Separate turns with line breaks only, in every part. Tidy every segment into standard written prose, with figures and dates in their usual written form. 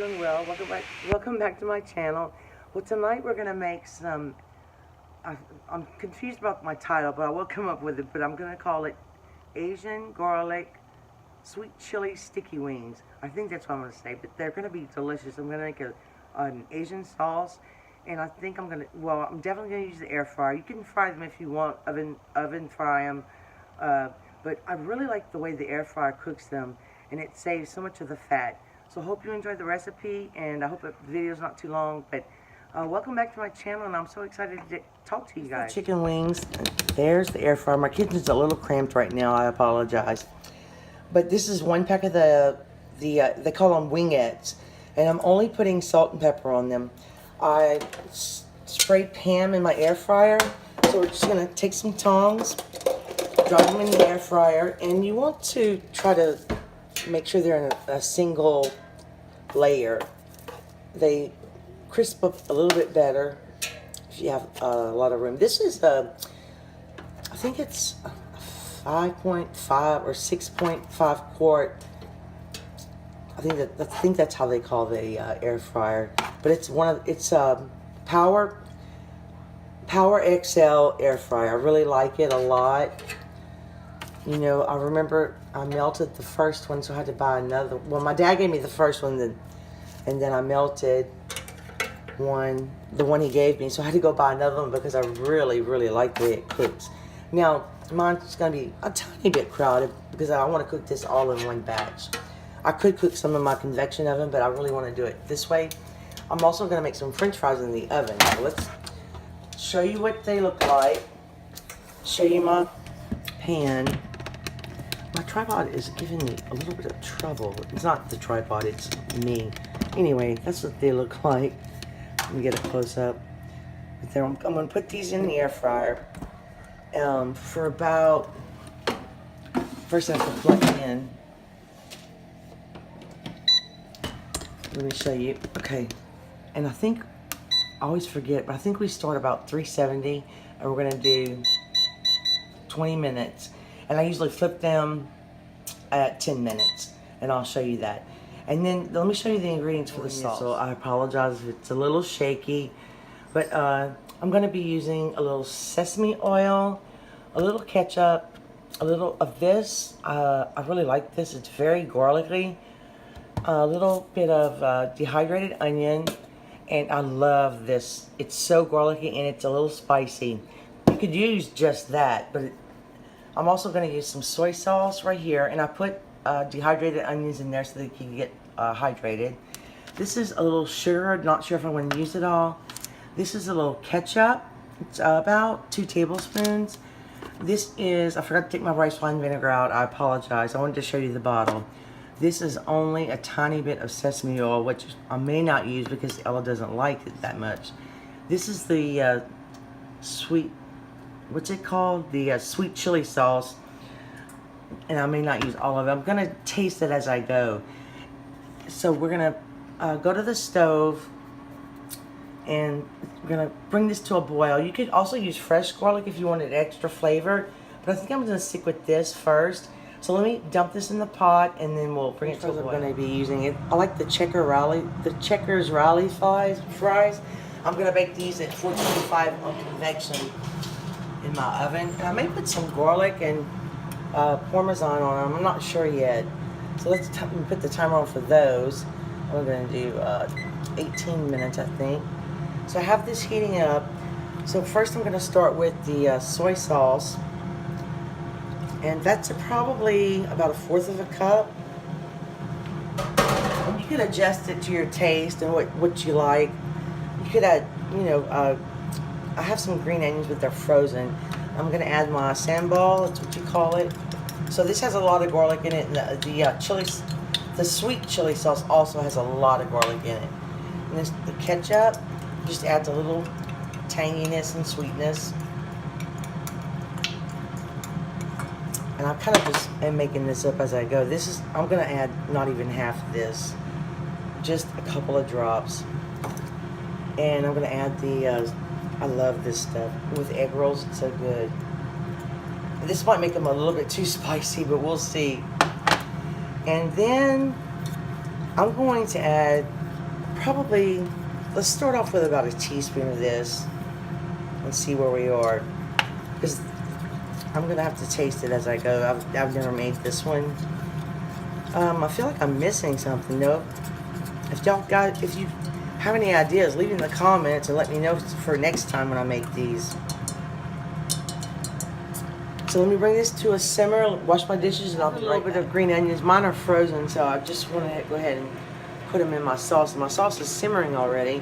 doing well. Welcome back to my channel. Well, tonight we're gonna make some. I'm confused about my title, but I will come up with it. But I'm gonna call it Asian garlic sweet chili sticky wings. I think that's what I'm gonna say. But they're gonna be delicious. I'm gonna make an Asian sauce, and I think I'm gonna. Well, I'm definitely gonna use the air fryer. You can fry them if you want. Oven fry them. But I really like the way the air fryer cooks them, and it saves so much of the fat. So I hope you enjoyed the recipe, and I hope the video's not too long. But welcome back to my channel, and I'm so excited to talk to you guys. Chicken wings. There's the air fryer. My kitchen's a little cramped right now. I apologize. But this is one pack of they call them wingettes, and I'm only putting salt and pepper on them. I sprayed Pam in my air fryer, so we're just gonna take some tongs, drop them in the air fryer, and you want to try to make sure they're in a single layer. They crisp up a little bit better if you have a lot of room. This is I think it's 5.5 or 6.5 quart. I think that's how they call the air fryer. But it's Power XL air fryer. I really like it a lot. You know, I remember I melted the first one, so I had to buy another. Well, my dad gave me the first one, and then I melted the one he gave me, so I had to go buy another one because I really, really like the way it cooks. Now, mine's going to be a tiny bit crowded because I want to cook this all in one batch. I could cook some in my convection oven, but I really want to do it this way. I'm also going to make some French fries in the oven. So let's show you what they look like. Show you my pan. My tripod is giving me a little bit of trouble. It's not the tripod, it's me. Anyway, that's what they look like. Let me get a close up. But there, I'm going to put these in the air fryer for about. First, I have to plug in. Let me show you. Okay, and I think I always forget, but I think we start about 370, and we're going to do 20 minutes. And I usually flip them at 10 minutes, and I'll show you that. And then let me show you the ingredients for the sauce. So I apologize if it's a little shaky, but I'm going to be using a little sesame oil, a little ketchup, a little of this. I really like this. It's very garlicky. A little bit of dehydrated onion, and I love this. It's so garlicky, and it's a little spicy. You could use just that, but I'm also going to use some soy sauce right here, and I put dehydrated onions in there so they can get hydrated. This is a little sugar. I'm not sure if I want to use it all. This is a little ketchup. It's about 2 tablespoons. This is, I forgot to take my rice wine vinegar out. I apologize. I wanted to show you the bottle. This is only a tiny bit of sesame oil, which I may not use because Ella doesn't like it that much. This is the sweet, what's it called? The sweet chili sauce. And I may not use all of it. I'm going to taste it as I go. So we're going to go to the stove, and we're going to bring this to a boil. You could also use fresh garlic if you wanted extra flavor, but I think I'm going to stick with this first. So let me dump this in the pot, and then we'll bring it to a boil. I'm going to be using it. I like the Checkers Raleigh fries. I'm going to bake these at 425 on convection in my oven. And I may put some garlic and Parmesan on them. I'm not sure yet. So let's put the timer on for those. We're going to do 18 minutes, I think. So I have this heating up. So first I'm going to start with the soy sauce. And that's probably about 1/4 of a cup. And you can adjust it to your taste and what you like. You could add, you know, I have some green onions, but they're frozen. I'm going to add my sambal, that's what you call it. So this has a lot of garlic in it. And the sweet chili sauce also has a lot of garlic in it. And the ketchup just adds a little tanginess and sweetness. And I kind of just am making this up as I go. I'm going to add not even half of this. Just a couple of drops. And I'm going to add I love this stuff. With egg rolls, it's so good. This might make them a little bit too spicy, but we'll see. And then I'm going to add probably, let's start off with about a teaspoon of this and see where we are. Because I'm going to have to taste it as I go. I've never made this one. I feel like I'm missing something, though. If you have any ideas, leave it in the comments and let me know for next time when I make these. So let me bring this to a simmer, wash my dishes, and I'll do a little bit of green onions. Mine are frozen, so I just want to go ahead and put them in my sauce. My sauce is simmering already.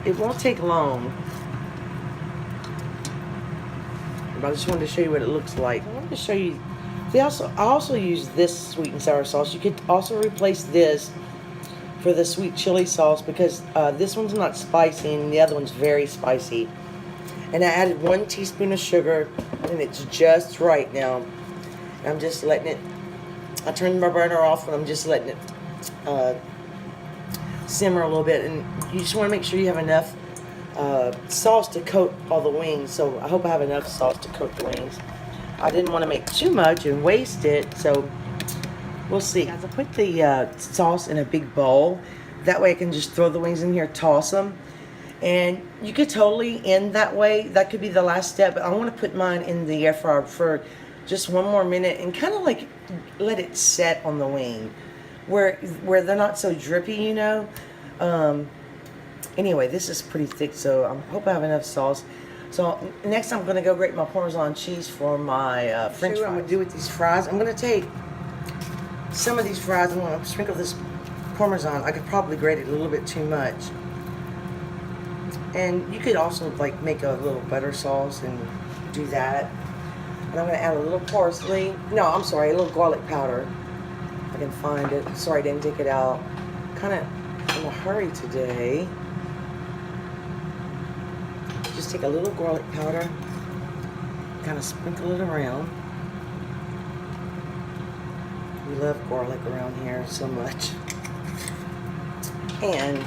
It won't take long. But I just wanted to show you what it looks like. I wanted to show you, I also use this sweet and sour sauce. You could also replace this for the sweet chili sauce because this one's not spicy and the other one's very spicy. And I added 1 teaspoon of sugar, and it's just right now. And I'm just letting it, I turned my burner off and I'm just letting it simmer a little bit. And you just want to make sure you have enough sauce to coat all the wings. So I hope I have enough sauce to coat the wings. I didn't want to make too much and waste it, so we'll see. Guys, I put the sauce in a big bowl. That way I can just throw the wings in here, toss them. And you could totally end that way. That could be the last step. But I want to put mine in the air fryer for just 1 more minute and kind of like let it set on the wing where they're not so drippy, you know. Anyway, this is pretty thick, so I hope I have enough sauce. So next I'm going to go grate my Parmesan cheese for my French fries. What I'm going to do with these fries, I'm going to take some of these fries. I'm going to sprinkle this Parmesan. I could probably grate it a little bit too much. And you could also like make a little butter sauce and do that. And I'm going to add a little parsley. No, I'm sorry, a little garlic powder. If I can find it. Sorry, I didn't take it out. Kind of in a hurry today. Just take a little garlic powder. Kind of sprinkle it around. We love garlic around here so much. And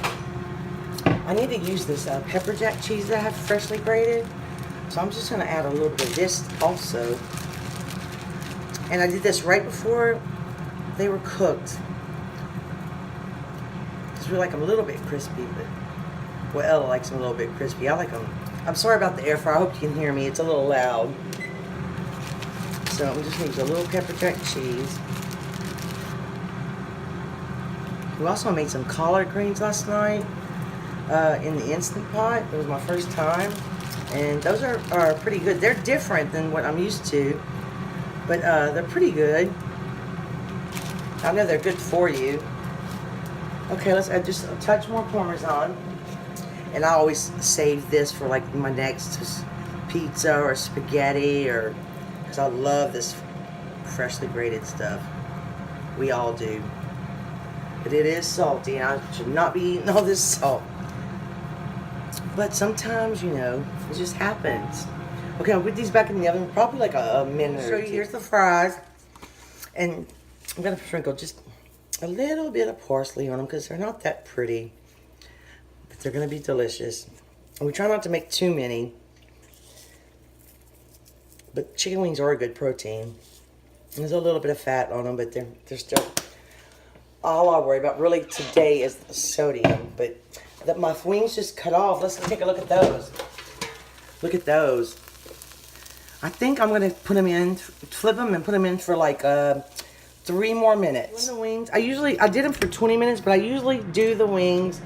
I need to use this pepper jack cheese that I have freshly grated. So I'm just going to add a little bit of this also. And I did this right before they were cooked. Because we like them a little bit crispy, but well, Ella likes them a little bit crispy. I like them. I'm sorry about the air fryer. I hope you can hear me. It's a little loud. So I'm just going to use a little pepper jack cheese. We also made some collard greens last night. In the Instant Pot. It was my first time, and those are pretty good. They're different than what I'm used to, but they're pretty good. I know they're good for you. Okay, let's add just a touch more Parmesan, and I always save this for like my next pizza or spaghetti, or because I love this freshly grated stuff. We all do, but it is salty, and I should not be eating all this salt. But sometimes, you know, it just happens. Okay, I'll put these back in the oven, probably like a minute or two. Here's the fries. And I'm going to sprinkle just a little bit of parsley on them because they're not that pretty. But they're going to be delicious. And we try not to make too many. But chicken wings are a good protein. And there's a little bit of fat on them, but they're still... All I worry about really today is the sodium, but... that my wings just cut off. Let's take a look at those. Look at those. I think I'm gonna put them in, flip them and put them in for like 3 more minutes. The wings, I did them for 20 minutes, but I usually do the wings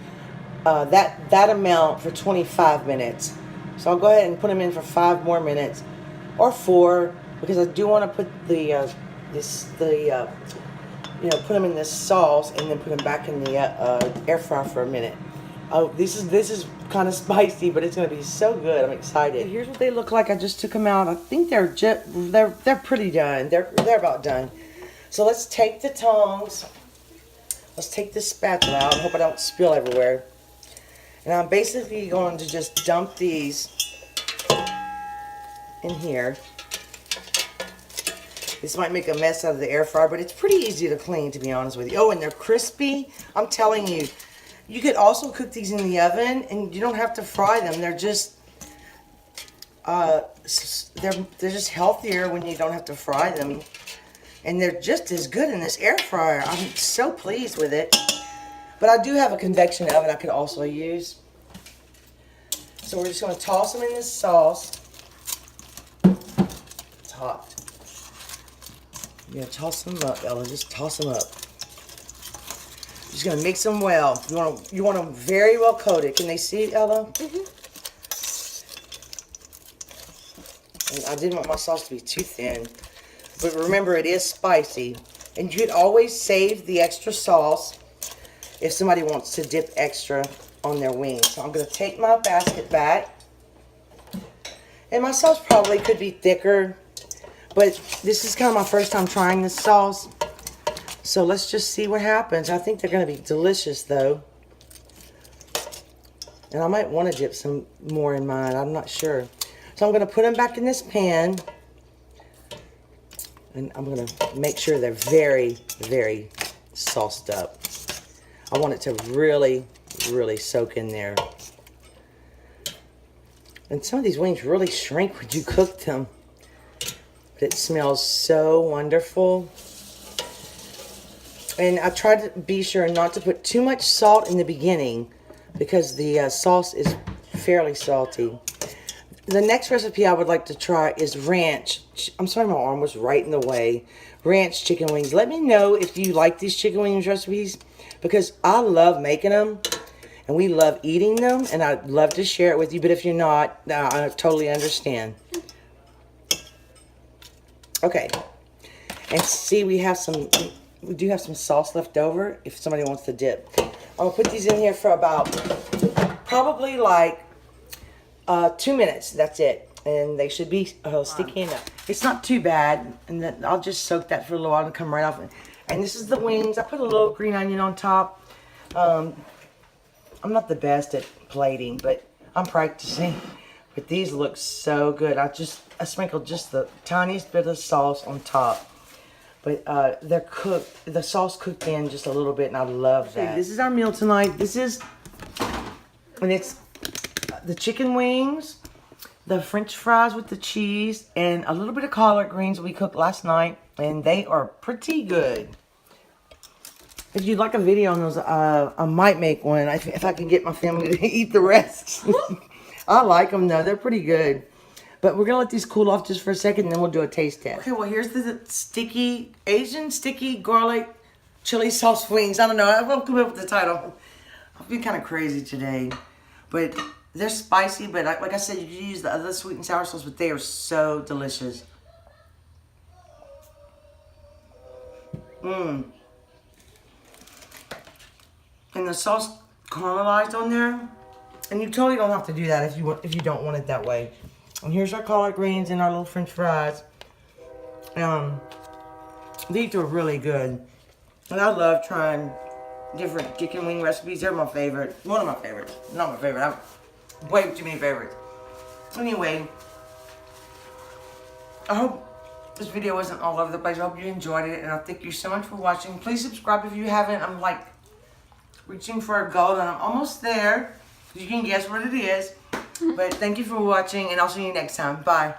that amount for 25 minutes. So I'll go ahead and put them in for 5 more minutes, or 4, because I do want to put the put them in this sauce and then put them back in the air fryer for a minute. Oh, this is kind of spicy, but it's going to be so good. I'm excited. Here's what they look like. I just took them out. I think they're pretty done. They're about done. So let's take the tongs. Let's take this spatula out. I hope I don't spill everywhere. And I'm basically going to just dump these in here. This might make a mess out of the air fryer, but it's pretty easy to clean, to be honest with you. Oh, and they're crispy. I'm telling you. You could also cook these in the oven, and you don't have to fry them. They're just they're just healthier when you don't have to fry them, and they're just as good in this air fryer. I'm so pleased with it. But I do have a convection oven I could also use. So we're just going to toss them in this sauce. It's hot. You're going to toss them up, Ella. Just toss them up. Just going to mix them well. You want them very well coated. Can they see it, Ella?
Mm-hmm.
And I didn't want my sauce to be too thin. But remember, it is spicy. And you'd always save the extra sauce if somebody wants to dip extra on their wings. So I'm going to take my basket back. And my sauce probably could be thicker. But this is kind of my first time trying this sauce. So let's just see what happens. I think they're going to be delicious, though. And I might want to dip some more in mine. I'm not sure. So I'm going to put them back in this pan. And I'm going to make sure they're very, very sauced up. I want it to really, really soak in there. And some of these wings really shrink when you cook them. But it smells so wonderful. And I tried to be sure not to put too much salt in the beginning because the sauce is fairly salty. The next recipe I would like to try is ranch. I'm sorry, my arm was right in the way. Ranch chicken wings. Let me know if you like these chicken wings recipes because I love making them and we love eating them and I'd love to share it with you. But if you're not, I totally understand. Okay. And see, we do have some sauce left over if somebody wants to dip. I'm going to put these in here for about probably like 2 minutes. That's it. And they should be sticky enough. It's not too bad. And then I'll just soak that for a little while and come right off. And this is the wings. I put a little green onion on top. I'm not the best at plating, but I'm practicing. But these look so good. I sprinkled just the tiniest bit of sauce on top. But they're cooked. The sauce cooked in just a little bit, and I love that. Okay, this is our meal tonight. And it's the chicken wings, the French fries with the cheese, and a little bit of collard greens we cooked last night, and they are pretty good. If you'd like a video on those, I might make one if I can get my family to eat the rest. I like them though; they're pretty good. But we're going to let these cool off just for a second, and then we'll do a taste test. Okay, well, here's the Asian sticky garlic chili sauce wings. I don't know. I won't come up with the title. I've been kind of crazy today. But they're spicy, but like I said, you can use the other sweet and sour sauce, but they are so delicious. Mmm. And the sauce caramelized on there. And you totally don't have to do that if you don't want it that way. And here's our collard greens and our little French fries. These are really good. And I love trying different chicken wing recipes. They're my favorite. One of my favorites. Not my favorite. I have way too many favorites. Anyway, I hope this video wasn't all over the place. I hope you enjoyed it. And I thank you so much for watching. Please subscribe if you haven't. I'm like reaching for a goal and I'm almost there. You can guess what it is. But thank you for watching, and I'll see you next time. Bye.